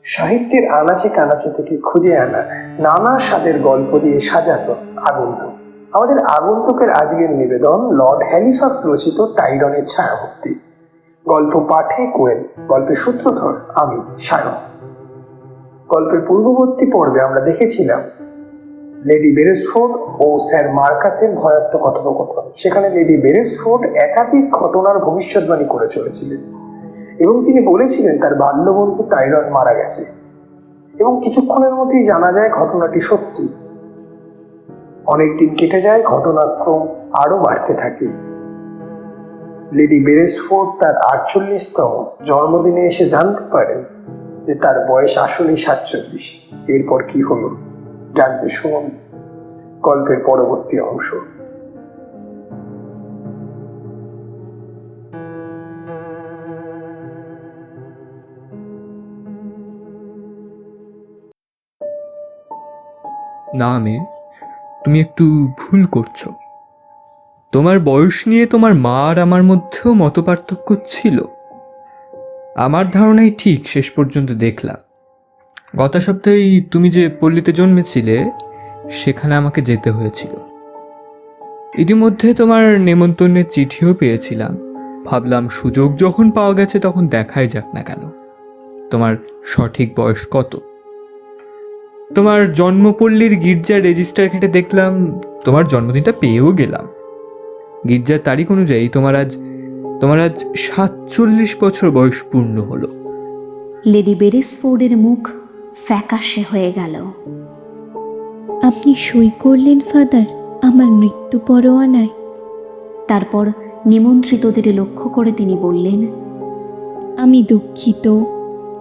সাহিত্যের আনাচে কানাচে থেকে খুঁজে আনা নানা স্বাদের গল্প দিয়ে সাজানো আগন্তুক। আমাদের আগন্তুকের আজকের নিবেদন লর্ড হ্যালিফ্যাক্স রচিত টাইরনের ছায়ামূর্তি। গল্প পাঠে কোয়েল, গল্পের সূত্রধর আমি সায়ন। গল্পের পূর্ববর্তী পর্বে আমরা দেখেছিলাম লেডি বেরেসফোর্ড ও স্যার মার্কাসের ভয়ার্থ কথোপকথন। সেখানে লেডি বেরেসফোর্ড একাধিক ঘটনার ভবিষ্যৎবাণী করে চলেছিলেন এবং তিনি বলেছিলেন তার বাল্যবন্ধু টাইরন মারা গেছে, এবং কিছুক্ষণের মধ্যেই জানা যায় ঘটনাটি সত্যি। অনেকদিন কেটে যায়, ঘটনাক্রম আরো বাড়তে থাকে। লেডি বেরেসফোর্ড তার 48তম জন্মদিনে এসে জানতে পারেন যে তার বয়স আসলেই 47। এরপর কি হলো জানতে শুনুন গল্পের পরবর্তী অংশ। না মেয়ে, তুমি একটু ভুল করছো। তোমার বয়স নিয়ে তোমার মা আর আমার মধ্যেও মতপার্থক্য ছিল। আমার ধারণাই ঠিক শেষ পর্যন্ত দেখলাম। গত সপ্তাহেই তুমি যে পল্লীতে জন্মেছিলে সেখানে আমাকে যেতে হয়েছিল। ইতিমধ্যে তোমার নেমন্তন্নের চিঠিও পেয়েছিলাম। ভাবলাম সুযোগ যখন পাওয়া গেছে তখন দেখাই যাক না কেন তোমার সঠিক বয়স কত। তোমার জন্মপল্লীর গির্জার রেজিস্টার ঘেঁটে দেখলাম তোমার জন্মদিনটা পেয়েও গেলাম। গির্জার তারিখ অনুযায়ী তোমার আজ 47 বছর বয়স পূর্ণ হলো। লেডি বেরেসফোর্ডের মুখ ফ্যাকাশে হয়ে গেল। আপনি সই করলেন ফাদার আমার মৃত্যু পরোয়ানায়? তারপর নিমন্ত্রিতদের লক্ষ্য করে তিনি বললেন, আমি দুঃখিত,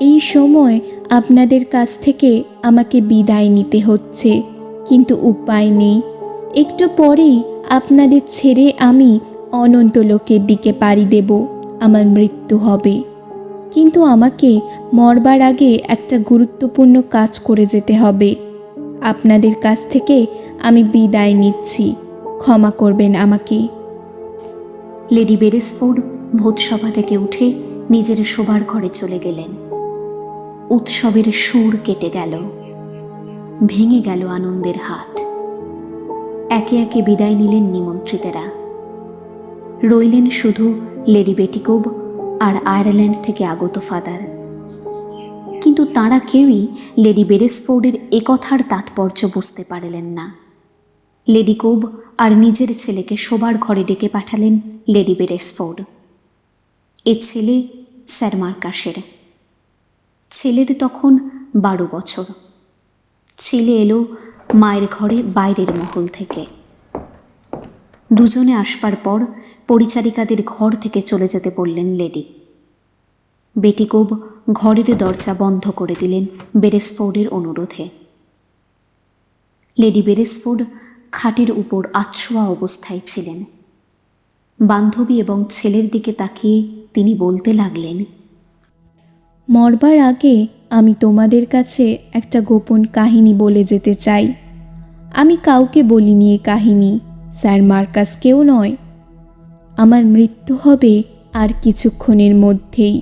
এই সময় আপনাদের কাছ থেকে আমাকে বিদায় নিতে হচ্ছে, কিন্তু উপায় নেই। একটু পরেই আপনাদের ছেড়ে আমি অনন্ত লোকের দিকে পাড়ি দেব। আমার মৃত্যু হবে, কিন্তু আমাকে মরবার আগে একটা গুরুত্বপূর্ণ কাজ করে যেতে হবে। আপনাদের কাছ থেকে আমি বিদায় নিচ্ছি, ক্ষমা করবেন আমাকে। লেডি বেরেসফোর্ড ভোজসভা থেকে উঠে নিজের শোবার ঘরে চলে গেলেন। উৎসবের সুর কেটে গেল, ভেঙে গেল আনন্দের হাট। একে একে বিদায় নিলেন নিমন্ত্রিতেরা। রইলেন শুধু লেডি বেটিকোব আর আয়ারল্যান্ড থেকে আগত ফাদার। কিন্তু তাঁরা কেউই লেডি বেরেসফোর্ডের একথার তাৎপর্য বুঝতে পারলেন না। লেডি কোব আর নিজের ছেলেকে শোবার ঘরে ডেকে পাঠালেন লেডি বেরেসফোর্ড। এ ছেলে স্যার মার্কাসের। ছেলের তখন 12 বছর। ছেলে এলো মায়ের ঘরে বাইরের মহল থেকে। দুজনে আসবার পর পরিচারিকাদের ঘর থেকে চলে যেতে বললেন লেডি। বেটিকোব ঘরের দরজা বন্ধ করে দিলেন বেরেসফোর্ডের অনুরোধে। লেডি বেরেসফোর্ড খাটের উপর আছোয়া অবস্থায় ছিলেন। বান্ধবী এবং ছেলের দিকে তাকিয়ে তিনি বলতে লাগলেন, মরবার আগে আমি তোমাদের কাছে একটা গোপন কাহিনী বলে যেতে চাই। আমি কাউকে বলিনি এ কাহিনী, স্যার মার্কাসকেও নয়। আমার মৃত্যু হবে আর কিছুক্ষণের মধ্যেই।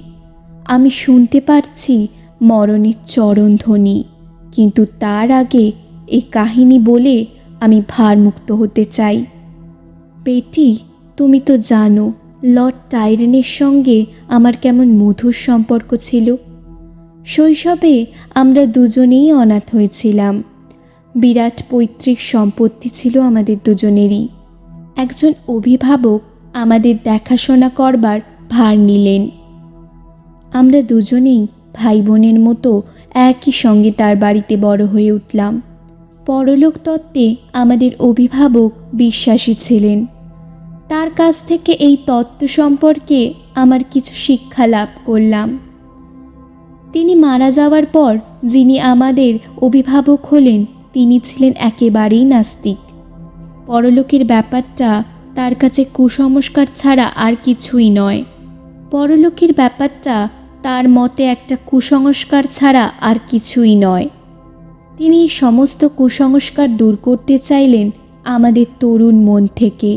আমি শুনতে পারছি মরণের চরণধ্বনি, কিন্তু তার আগে এই কাহিনী বলে আমি ভারমুক্ত হতে চাই। বেটি, তুমি তো জানো লর্ড টাইরনের সঙ্গে আমার কেমন মধুর সম্পর্ক ছিল। শৈশবে আমরা দুজনেই অনাথ হয়েছিলাম। বিরাট পৈতৃক সম্পত্তি ছিল আমাদের দুজনেরই। একজন অভিভাবক আমাদের দেখাশোনা করবার ভার নিলেন। আমরা দুজনেই ভাই বোনের মতো একই সঙ্গে তার বাড়িতে বড় হয়ে উঠলাম। পরলোক তত্ত্বে আমাদের অভিভাবক বিশ্বাসী ছিলেন। তার কাছ থেকে এই তত্ত্ব সম্পর্কে আমার কিছু শিক্ষা লাভ করলাম। তিনি মারা যাওয়ার পর যিনি আমাদের অভিভাবক হলেন তিনি ছিলেন একেবারেই নাস্তিক। পরলোকের ব্যাপারটা তার কাছে কুসংস্কার ছাড়া আর কিছুই নয়। পরলোকের ব্যাপারটা তার মতে একটা কুসংস্কার ছাড়া আর কিছুই নয়। তিনি সমস্ত কুসংস্কার দূর করতে চাইলেন আমাদের তরুণ মন থেকে।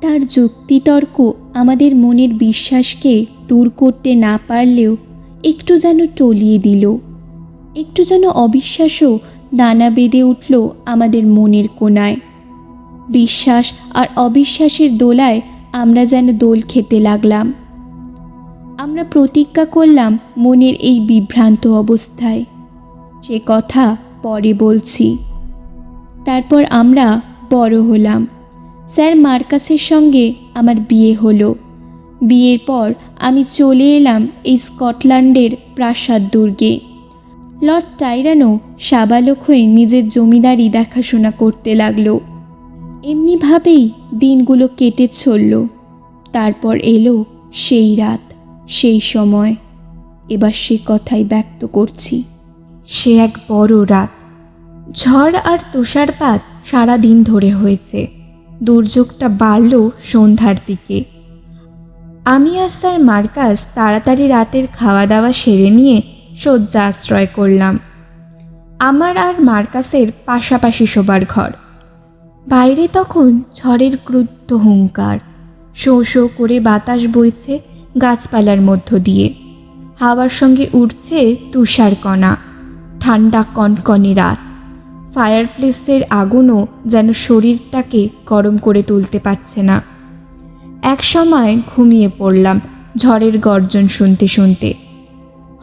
তার যুক্তিতর্ক আমাদের মনের বিশ্বাসকে দূর করতে না পারলেও একটু যেন টলিয়ে দিল। একটু যেন অবিশ্বাসও দানা বেঁধে উঠল আমাদের মনের কোণায়। বিশ্বাস আর অবিশ্বাসের দোলায় আমরা যেন দোল খেতে লাগলাম। আমরা প্রতিজ্ঞা করলাম মনের এই বিভ্রান্ত অবস্থায়। সে কথা পরে বলছি। তারপর আমরা বড় হলাম। স্যার মার্কাসের সঙ্গে আমার বিয়ে হলো। বিয়ের পর আমি চলে এলাম এই স্কটল্যান্ডের প্রাসাদ দুর্গে। লর্ড টাইরানও সাবালক হয়ে নিজের জমিদারি দেখাশোনা করতে লাগলো। এমনিভাবেই দিনগুলো কেটে চলল। তারপর এলো সেই রাত, সেই সময়। এবার সে কথাই ব্যক্ত করছি। সে এক বড় রাত। ঝড় আর তুষারপাত সারা দিন ধরে হয়েছে। দুর্যোগটা বাড়ল সন্ধ্যার দিকে। আমি আর স্যার মার্কাস তাড়াতাড়ি রাতের খাওয়া দাওয়া সেরে নিয়ে শয্যা আশ্রয় করলাম। আমার আর মার্কাসের পাশাপাশি শোবার ঘর। বাইরে তখন ঝড়ের ক্রুদ্ধ হুঙ্কার। শোঁ শোঁ করে বাতাস বইছে গাছপালার মধ্য দিয়ে। হাওয়ার সঙ্গে উঠছে তুষারকণা। ঠান্ডা কনকনে রাত। ফায়ারপ্লেসের আগুনও যেন শরীরটাকে গরম করে তুলতে পারছে না। এক সময় ঘুমিয়ে পড়লাম ঝড়ের গর্জন শুনতে শুনতে।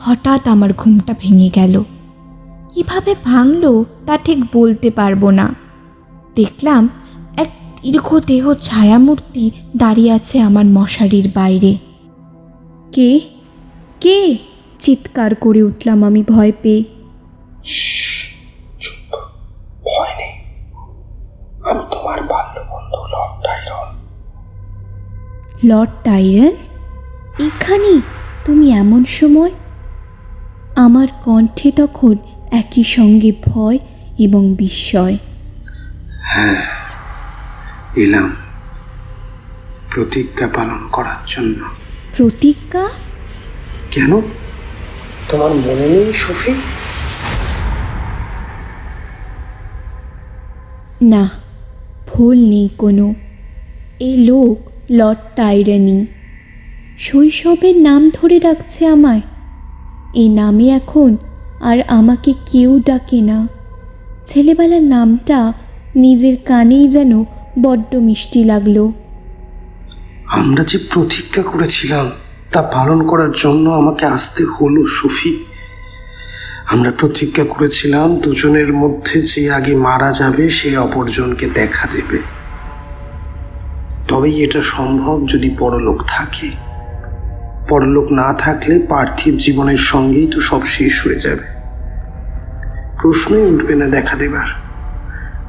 হঠাৎ আমার ঘুমটা ভেঙে গেল। কিভাবে ভাঙলো তা ঠিক বলতে পারবো না। দেখলাম এক দীর্ঘ দেহ ছায়ামূর্তি দাঁড়িয়ে আছে আমার মশারির বাইরে। কে কে চিৎকার করে উঠলাম আমি ভয় পেয়ে। চুপ, ভয় নেই, আমি তোমার বাল্য বন্ধু লর্ড টাইরন। লর্ড টাইরান এখানে? তুমি এমন সময়? আমার কণ্ঠে তখন একই সঙ্গে ভয় এবং বিস্ময়। হ্যাঁ, এলাম প্রতিজ্ঞা পালন করার জন্য। প্রতিজ্ঞা? কেন, তোমার মনে নেই সফি? না, ভুল নেই কোনো। এই লোক লর্ড টাইরানি। শৈশবের নাম ধরে ডাকছে আমায়। এই নামে এখন আর আমাকে কেউ ডাকে না। ছেলেবেলার নামটা নিজের কানেই যেন বড্ড মিষ্টি লাগলো। আমরা যে প্রতিজ্ঞা করেছিলাম তা পালন করার জন্য আমাকে আসতে হলো সফি। আমরা প্রতিজ্ঞা করেছিলাম দুজনের মধ্যে যে আগে মারা যাবে সে অপরজনকে দেখা দেবে। তবেই এটা সম্ভব যদি পরলোক থাকে। পরলোক না থাকলে পার্থিব জীবনের সঙ্গেই তো সব শেষ হয়ে যাবে। প্রশ্নই উঠবে না দেখা দেবার।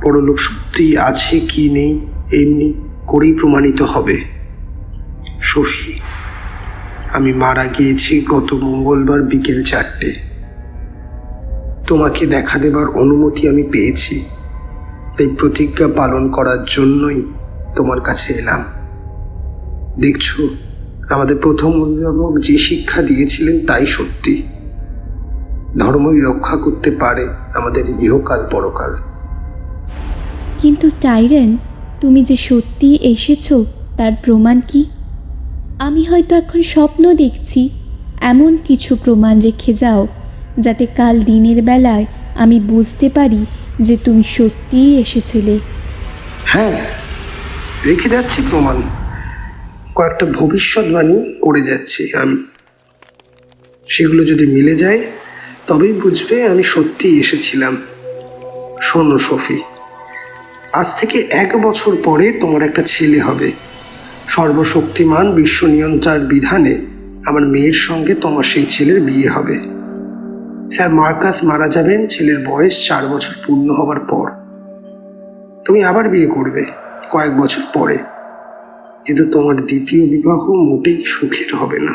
পরলোক সত্যি আছে কি নেই এমনি করেই প্রমাণিত হবে। সফি, আমি মারা গিয়েছি গত মঙ্গলবার বিকেল 4টে। তোমাকে দেখা দেবার অনুমতি আমি পেয়েছি, তাই প্রতিজ্ঞা পালন করার জন্যই তোমার কাছে এলাম। দেখছো, আমাদের প্রথম অভিভাবক যে শিক্ষা দিয়েছিলেন তাই সত্যি। ধর্মই রক্ষা করতে পারে আমাদের ইহকাল পরকাল। কিন্তু টাইরান, তুমি যে সত্যিই এসেছো তার প্রমাণ কি? আমি হয়তো এখন স্বপ্ন দেখছি। এমন কিছু প্রমাণ রেখে যাও যাতে কাল দিনের বেলায় আমি বুঝতে পারি যে তুমি সত্যিই এসেছিলে। হ্যাঁ, রেখে যাচ্ছি প্রমাণ। কয়েকটা ভবিষ্যৎবাণী করে যাচ্ছি আমি। সেগুলো যদি মিলে যায় তবেই বুঝবে আমি সত্যিই এসেছিলাম। শোনো সফি, আজ থেকে 1 বছর পরে তোমার একটা ছেলে হবে। সর্বশক্তিমান বিশ্ব নিয়ন্ত্রণ বিধানে আমার মেয়ের সঙ্গে তোমার সেই ছেলের বিয়ে হবে। স্যার মার্কাস মারা যাবেন ছেলের বয়স 4 বছর পূর্ণ হবার পর। তুমি আবার বিয়ে করবে কয়েক বছর পরে, কিন্তু তোমার দ্বিতীয় বিবাহ মোটেই সুখের হবে না।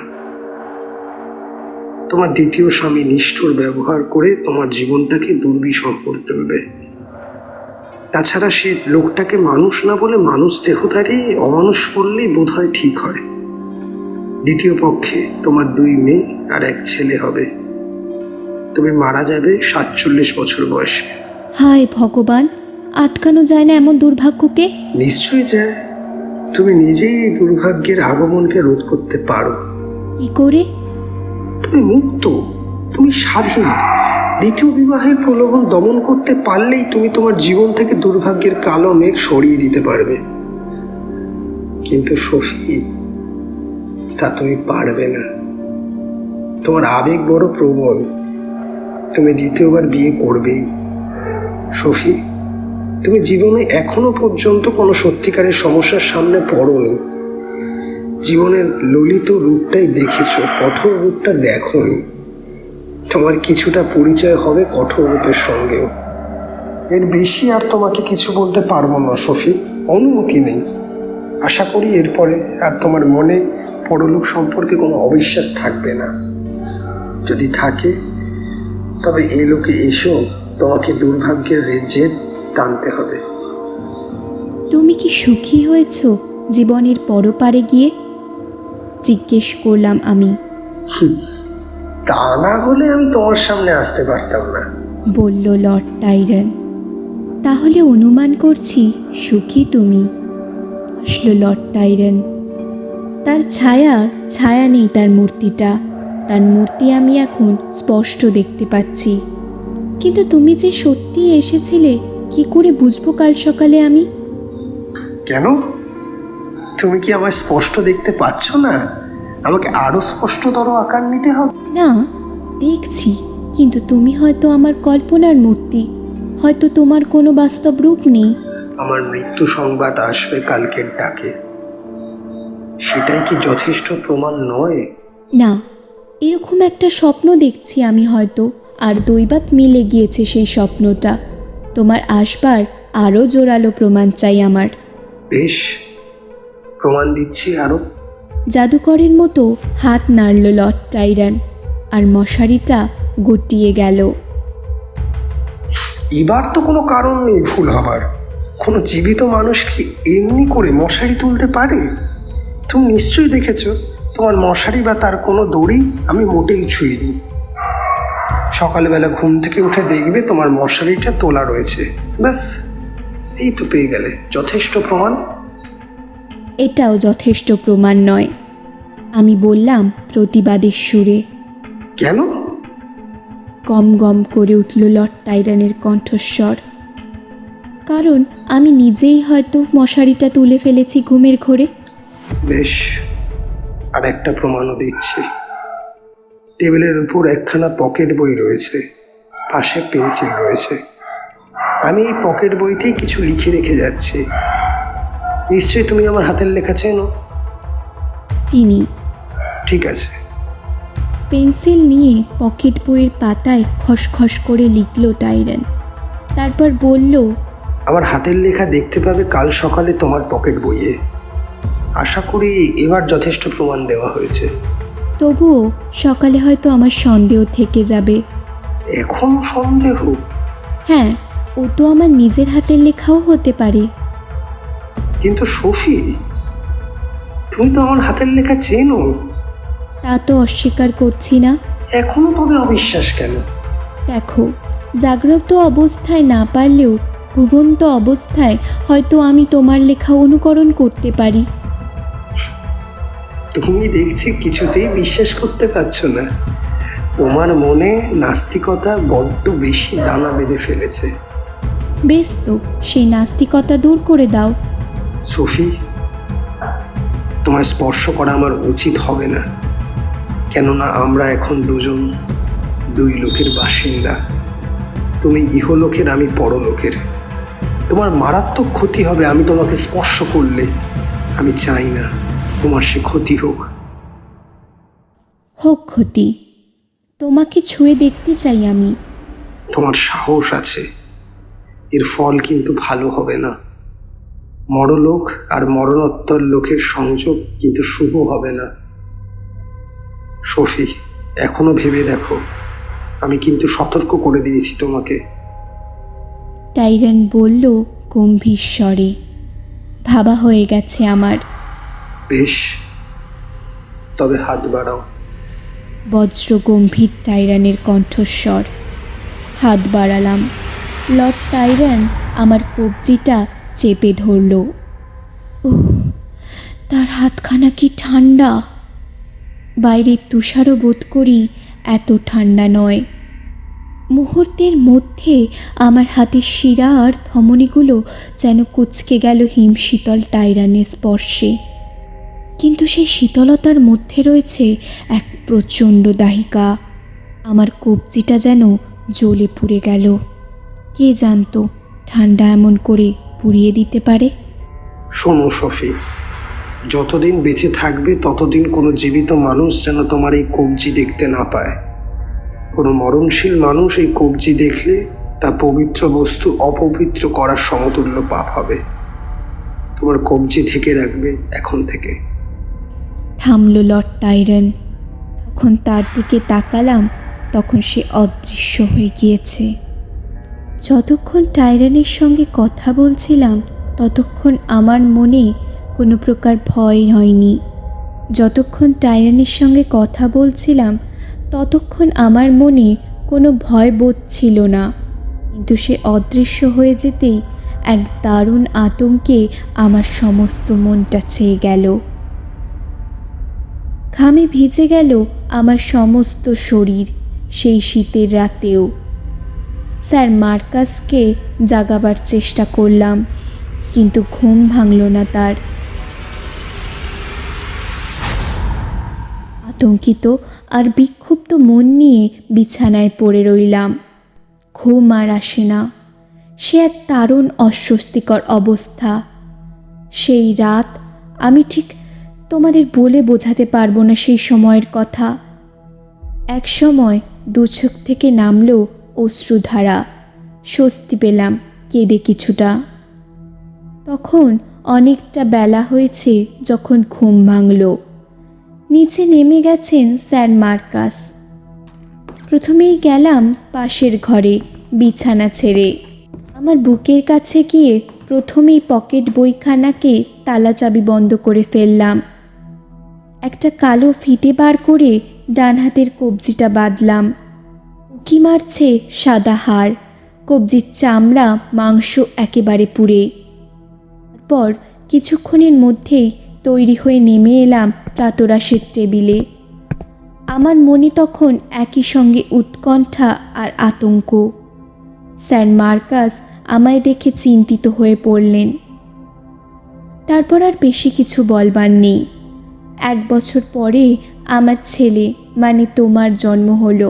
তোমার দ্বিতীয় স্বামী নিষ্ঠুর ব্যবহার করে তোমার জীবনটাকে দুর্বিষহ করে তুলবে। তাছাড়া সে লোকটাকে মানুষ না বলে মানুষ দেহধারী অমানুষ বললেই বোধ হয় ঠিক হয়। দ্বিতীয় পক্ষে তোমার 2 মেয়ে আর 1 ছেলে হবে। তুমি মারা যাবে 47 বছর বয়সে। হায় ভগবান, আটকানো যায় না এমন দুর্ভাগ্যকে? নিশ্চয়ই যায়। তুমি নিজেই এই দুর্ভাগ্যের আগমনকে রোধ করতে পারো। কি করে? তুমি মুক্ত, তুমি স্বাধীন। দ্বিতীয় বিবাহের প্রলোভন দমন করতে পারলেই তুমি তোমার জীবন থেকে দুর্ভাগ্যের কালো মেঘ সরিয়ে দিতে পারবে। কিন্তু সফি, তা তুমি পারবে না। তোমার আবেগ বড় প্রবল, তুমি দ্বিতীয়বার বিয়ে করবেই। সফি, তুমি জীবনে এখনো পর্যন্ত কোনো সত্যিকারের সমস্যার সামনে পড়োনি। জীবনের ললিত রূপটাই দেখেছো, কঠোর রূপটা দেখোনি। তোমার কিছুটা পরিচয় হবে কঠোর রূপের সঙ্গেও। এর বেশি আর তোমাকে কিছু বলতে পারবো না সফি, অনুমতি নেই। আশা করি এরপরে আর তোমার মনে পরলোক সম্পর্কে কোনো অবিশ্বাস থাকবে না। যদি থাকে তবে এ লোকে এসো তোমাকে দুর্ভাগ্যের জেদ টানতে হবে। তুমি কি সুখী হয়েছ জীবনের পরপারে গিয়ে? জিজ্ঞেস করলাম আমি। তা না হলে আমি তোমার সামনে আসতে পারতাম না, বলল লর্ড টাইরন। তাহলে অনুমান করছি সুখী তুমি, আসলো লর্ড টাইরন। তার ছায়া নেই তার মূর্তিটা, তার মূর্তি আমি এখন স্পষ্ট দেখতে পাচ্ছি। কিন্তু তুমি যে সত্যি এসেছিলে কি করে বুঝবো কাল সকালে আমি? কেন? তুমি কি আমায় স্পষ্ট দেখতে পাচ্ছ না? আমাকে আরো স্পষ্টতর আকার নিতে হবে? না, দেখছি, কিন্তু তুমি হয়তো আমার কল্পনার মূর্তি, হয়তো তোমার কোনো বাস্তব রূপ নেই। আমার মৃত্যু সংবাদ আসবে কালকের ডাকে, সেটাই কি যথেষ্ট প্রমাণ নয়? না, এরকম একটা স্বপ্ন দেখছি আমি হয়তো, আর দৈবাত মিলে গিয়েছে সেই স্বপ্নটা। তোমার আসবার আরও জোরালো প্রমাণ চাই আমার। বেশ, প্রমাণ দিচ্ছি আরো। জাদুকরের মতো হাত নাড়ল লর্ড টাইরন, আর মশারিটা গুটিয়ে গেল। এবার তো কোনো কারণ নেই ভুল হবার। কোনো জীবিত মানুষ কি এমনি করে মশারি তুলতে পারে? তুমি নিশ্চয়ই দেখেছো তোমার মশারি বা তার কোনো দড়ি আমি মোটেই ছুঁইনি। সকালবেলা ঘুম থেকে উঠে দেখবে তোমার মশারিটা তোলা রয়েছে। ব্যাস, এই তো পেয়ে গেলে যথেষ্ট প্রমাণ। এটাও যথেষ্ট প্রমাণ নয়, আমি বললাম প্রতিবাদের সুরে। কেন? গম গম করে উঠল লর্ড টাইরনের কণ্ঠস্বর। কারণ আমি নিজেই হয়তো মশারিটা তুলে ফেলেছি ঘুমের ঘোরে। বেশ, আর একটা প্রমাণও দিচ্ছি। টেবিলের উপর একখানা পকেট বই রয়েছে, পাশে পেন্সিল রয়েছে। আমি এই পকেট বইতেই কিছু লিখে রেখে যাচ্ছি। নিশ্চয়ই তুমি আমার হাতের লেখা চেনো? চিনি। ঠিক আছে। পেন্সিল নিয়ে পকেট বইয়ের পাতায় খসখস করে লিখল টাইরন। তারপর বলল, আমার হাতের লেখা দেখতে পাবে কাল সকালে তোমার পকেট বইয়ে। আশা করি এবার যথেষ্ট প্রমাণ দেওয়া হয়েছে। তবুও সকালে হয়তো আমার সন্দেহ থেকে যাবে। এখন সন্দেহ? হ্যাঁ, ও তো আমার নিজের হাতের লেখাও হতে পারে। কিন্তু সফি, তুমি তো আমার হাতের লেখা চেনো। তা তো অস্বীকার করছি না। এখনো তবে অবিশ্বাস কেন? দেখো, জাগ্রত অবস্থায় না পারলেও ঘুমন্ত অবস্থায় হয়তো আমি তোমার লেখা অনুকরণ করতে পারি। তুমি দেখছি কিছুতেই বিশ্বাস করতে পারছো না। তোমার মনে নাস্তিকতা বড্ড বেশি দানা বেঁধে ফেলেছে। বেশ, তো সেই নাস্তিকতা দূর করে দাও। সফি, তোমার স্পর্শ করা আমার উচিত হবে না, কেননা আমরা এখন দুই লোকের বাসিন্দা। তুমি ইহলোকের, আমি পরলোকের। তোমার মারাত্মক ক্ষতি হবে আমি তোমাকে স্পর্শ করলে। আমি চাই না তোমার সে ক্ষতি হোক। হোক ক্ষতি, তোমাকে ছুঁয়ে দেখতে চাই আমি। তোমার সাহস আছে, এর ফল কিন্তু ভালো হবে না। মরলোক আর মরণোত্তর লোকের সংযোগ কিন্তু শুভ হবে না। সফি, এখনো ভেবে দেখো, আমি কিন্তু সতর্ক করে দিয়েছি তোমাকে। টাইরন বলল গম্ভীর স্বরে, ভাবা হয়ে গেছে আমার। বেশ, তবে হাত বাড়াও। বজ্র গম্ভীর টাইরানের কণ্ঠস্বর। হাত বাড়ালাম। লর্ড টাইরন আমার কবজিটা চেপে ধরল। তার হাতখানা কি ঠান্ডা! বাইরের তুষারও বোধ করি এত ঠান্ডা নয়। মুহূর্তের মধ্যে আমার হাতের শিরা আর ধমনীগুলো যেন কুঁচকে গেল হিমশীতল টাইরানের স্পর্শে। কিন্তু সেই শীতলতার মধ্যে রয়েছে এক প্রচণ্ড দাহিকা। আমার কবজিটা যেন জ্বলে পুড়ে গেল। কে জানতো ঠান্ডা এমন করে পুড়িয়ে দিতে পারে। শোনো সফি, যতদিন বেঁচে থাকবে ততদিন কোনো জীবিত মানুষ যেন তোমার এই কবজি দেখতে না পায়। কোনো মরণশীল মানুষ এই কবজি দেখলে তা পবিত্র বস্তু অপবিত্র করার সমতুল্য পাপ হবে। তোমার কবজি ঢেকে রাখবে এখন থেকে। থামল লর্ড টাইরন। তখন তার দিকে তাকালাম, তখন সে অদৃশ্য হয়ে গিয়েছে। যতক্ষণ টাইরনের সঙ্গে কথা বলছিলাম ততক্ষণ আমার মনে কোনো প্রকার ভয় হয়নি। যতক্ষণ টাইরনের সঙ্গে কথা বলছিলাম ততক্ষণ আমার মনে কোনো ভয় বোধ ছিল না। কিন্তু সে অদৃশ্য হয়ে যেতেই এক দারুণ আতঙ্কে আমার সমস্ত মনটা ছেয়ে গেল। ঘামে ভিজে গেল আমার সমস্ত শরীর সেই শীতের রাতেও। স্যার মার্কাসকে জাগাবার চেষ্টা করলাম, কিন্তু ঘুম ভাঙল না তার। আতঙ্কিত আর বিক্ষুব্ধ মন নিয়ে বিছানায় পড়ে রইলাম। ঘুম আর আসে না। সে এক দারুণ অস্বস্তিকর অবস্থা। সেই রাত আমি ঠিক তোমাদের বলে বোঝাতে পারবো না সেই সময়ের কথা। এক সময় দু চোখ থেকে নামল অশ্রুধারা। স্বস্তি পেলাম কেঁদে কিছুটা। তখন অনেকটা বেলা হয়েছে যখন ঘুম ভাঙল। নিচে নেমে গেছেন স্যার মার্কাস। প্রথমেই গেলাম পাশের ঘরে বিছানা ছেড়ে। আমার বুকের কাছে গিয়ে প্রথমেই পকেট বইখানাকে তালা চাবি বন্ধ করে ফেললাম। একটা কালো ফিতে বার করে ডান হাতের কবজিটা বাঁধলাম। উকি মারছে সাদা হাড়, কবজির চামড়া মাংস একেবারে পুড়ে। তারপর কিছুক্ষণের মধ্যেই তৈরি হয়ে নেমে এলাম প্রাতরাশের টেবিলে। আমার মনে তখন একই সঙ্গে উৎকণ্ঠা আর আতঙ্ক। স্যার মার্কাস আমায় দেখে চিন্তিত হয়ে পড়লেন। তারপর আর বেশি কিছু বলবার নেই। 1 বছর পরে আমার ছেলে মানে তোমার জন্ম হলো।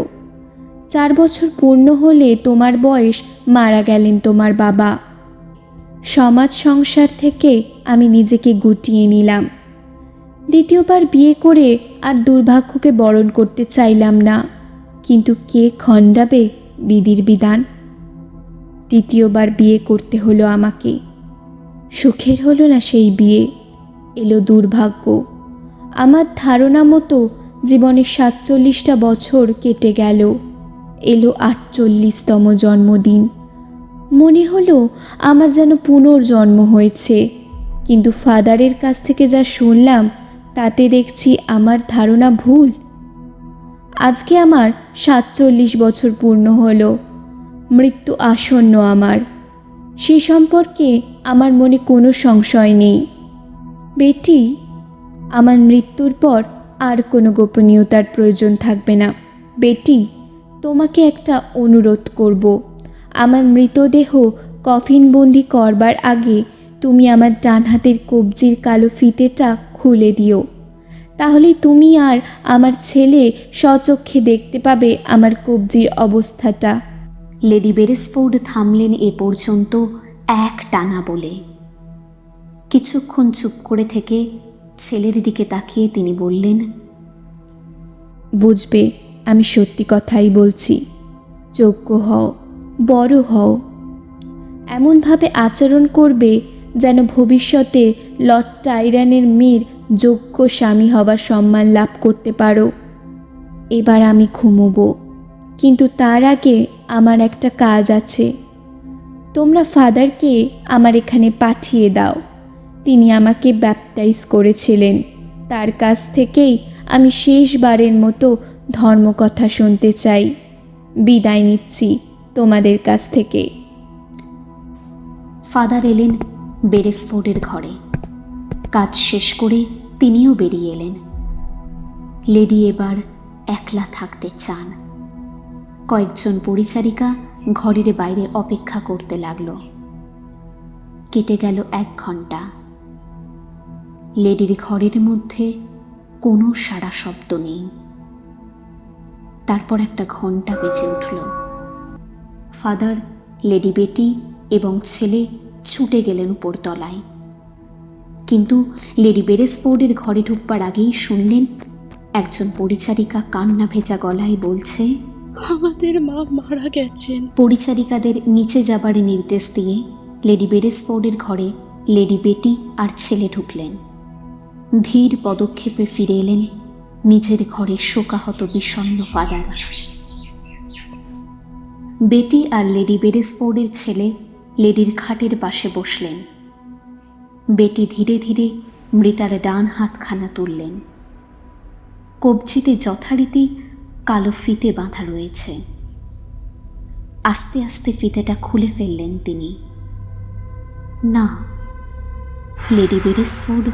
4 বছর পূর্ণ হলে তোমার বয়স মারা গেলেন তোমার বাবা। সমাজ সংসার থেকে আমি নিজেকে গুটিয়ে নিলাম। দ্বিতীয়বার বিয়ে করে আর দুর্ভাগ্যকে বরণ করতে চাইলাম না, কিন্তু কে খণ্ডাবে বিধির বিধান। দ্বিতীয়বার বিয়ে করতে হলো আমাকে। সুখের হলো না সেই বিয়ে, এলো দুর্ভাগ্য। আমার ধারণা মতো জীবনের 47টা বছর কেটে গেল, এলো 48তম জন্মদিন। মনে হলো আমার যেন পুনর্জন্ম হয়েছে, কিন্তু ফাদারের কাছ থেকে যা শুনলাম তাতে দেখছি আমার ধারণা ভুল। আজকে আমার 47 বছর পূর্ণ হলো। মৃত্যু আসন্ন আমার। সে সম্পর্কে আমার মনে কোনো সংশয় নেই। বেটি, আমার মৃত্যুর পর আর কোনো গোপনীয়তার প্রয়োজন থাকবে না। বেটি, তোমাকে একটা অনুরোধ করব। আমার মৃতদেহ কফিনবন্দি করবার আগে তুমি আমার ডান হাতের কবজির কালো ফিতেটা খুলে দিও। তাহলে তুমি আর আমার ছেলে স্বচক্ষে দেখতে পাবে আমার কবজির অবস্থাটা। লেডি বেরেসফোর্ড থামলেন এ পর্যন্ত এক টানা বলে। কিছুক্ষণ চুপ করে থেকে ছেলের দিকে তাকিয়ে তিনি বললেন, বুঝবে আমি সত্যি কথাই বলছি। যোগ্য হও, বড় হও। এমনভাবে আচরণ করবে যেন ভবিষ্যতে লর্ড টাইরানের মেয়ের যোগ্য স্বামী হবার সম্মান লাভ করতে পারো। এবার আমি ঘুমোবো, কিন্তু তার আগে আমার একটা কাজ আছে। তোমরা ফাদারকে আমার এখানে পাঠিয়ে দাও। তিনি আমাকে ব্যাপটাইজ করেছিলেন। তার কাছ থেকেই আমি শেষবারের মতো ধর্মকথা শুনতে চাই। বিদায় নিচ্ছি তোমাদের কাছ থেকে। ফাদার এলেন বেরেসফোর্ডের ঘরে। কাজ শেষ করে তিনিও বেরিয়ে এলেন। লেডি এবার একলা থাকতে চান। কয়েকজন পরিচারিকা ঘরের বাইরে অপেক্ষা করতে লাগলো। কেটে গেল 1 ঘন্টা। লেডির ঘরের মধ্যে কোনো সাড়া শব্দ নেই। তারপর একটা ঘন্টা বেজে উঠল। ফাদার, লেডি বেটি এবং ছেলে ছুটে গেলেন উপরতলায়। কিন্তু লেডি বেরেসফোর্ডের ঘরে ঢুকবার আগেই শুনলেন একজন পরিচারিকা কান্না ভেজা গলায় বলছে, আমাদের মা মারা গেছেন। পরিচারিকাদের নিচে যাবার নির্দেশ দিয়ে লেডি বেরেসফোর্ডের ঘরে লেডি বেটি আর ছেলে ঢুকলেন। ধীর পদক্ষেপে ফিরে এলেন নিজের ঘরে শোকাহত বিষণ্ণ ফাদার। বেটি আর লেডি বেরেসফোর্ডের ছেলে লেডির খাটের পাশে বসলেন। বেটি ধীরে ধীরে মৃতার ডান হাতখানা তুললেন। কবজিতে যথারীতি কালো ফিতে বাঁধা রয়েছে। আস্তে আস্তে ফিতেটা খুলে ফেললেন তিনি। না, লেডি বেরেসফোর্ড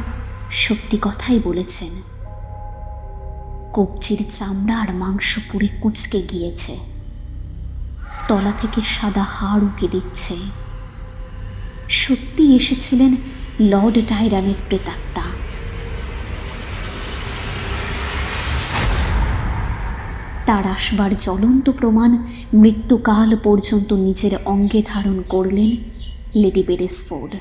সত্যি কথাই বলেছেন। কবজির চামড়া আর মাংস পুড়ে কুঁচকে গিয়েছে। তলা থেকে সাদা হাড় উঁকে দিচ্ছে। সত্যি এসেছিলেন লর্ড টাইরানের প্রেতাত্মা। তার আসবার জ্বলন্ত প্রমাণ মৃত্যুকাল পর্যন্ত নিজের অঙ্গে ধারণ করলেন লেডি বেরেসফোর্ড।